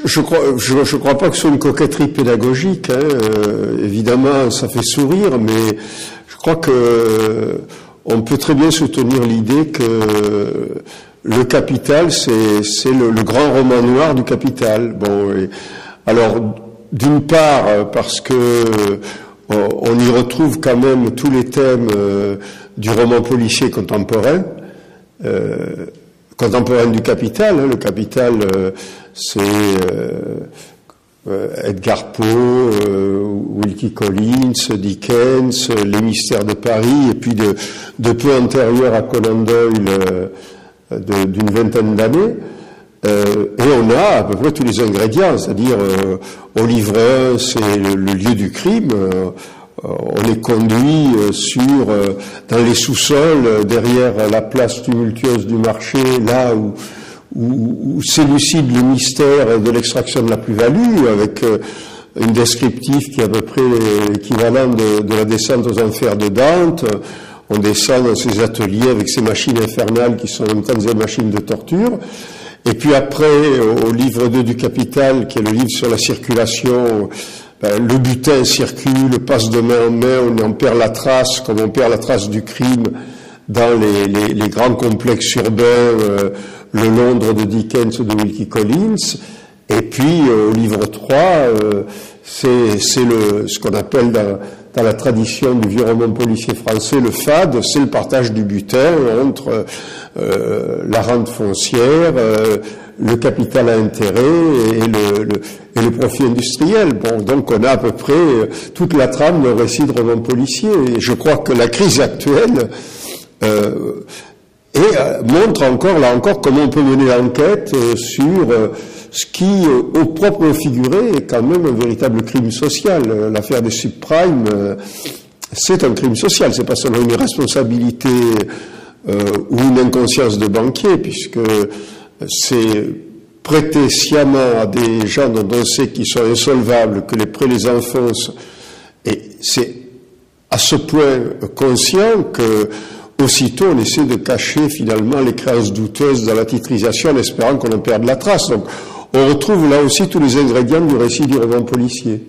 Je crois pas que ce soit une coquetterie pédagogique, hein. Évidemment, ça fait sourire, mais je crois que on peut très bien soutenir l'idée que le Capital, c'est le grand roman noir du Capital. Bon, alors d'une part parce que on y retrouve quand même tous les thèmes du roman policier contemporain. Contemporaine du Capital, hein. Le Capital, c'est Edgar Poe, Wilkie Collins, Dickens, Les Mystères de Paris, et puis de peu antérieur à Conan Doyle, d'une vingtaine d'années. Et on a à peu près tous les ingrédients, c'est-à-dire au livre 1, c'est le lieu du crime. On est conduit dans les sous-sols, derrière la place tumultueuse du marché, là où s'élucide le mystère de l'extraction de la plus-value, avec une descriptive qui est à peu près l'équivalent de la descente aux enfers de Dante. On descend dans ces ateliers avec ces machines infernales qui sont en même temps des machines de torture. Et puis après, au livre 2 du Capital, qui est le livre sur la circulation, le butin circule, passe de main en main, on en perd la trace, comme on perd la trace du crime dans les grands complexes urbains, le Londres de Dickens ou de Wilkie Collins. Et puis, au livre 3, c'est ce qu'on appelle dans la tradition du vieux roman policier français, le fade, c'est le partage du butin entre la rente foncière, le capital à intérêt et le profit industriel. Bon, donc on a à peu près toute la trame d'un récit de roman policier. Et je crois que la crise actuelle montre encore comment on peut mener l'enquête sur ce qui, au propre figuré, est quand même un véritable crime social. L'affaire des subprimes, c'est un crime social. C'est pas seulement une irresponsabilité ou une inconscience de banquier, puisque c'est prêter sciemment à des gens dont on sait qu'ils sont insolvables, que les prêts les enfoncent, et c'est à ce point conscient que aussitôt on essaie de cacher finalement les créances douteuses dans la titrisation en espérant qu'on en perde la trace. Donc on retrouve là aussi tous les ingrédients du récit du roman policier.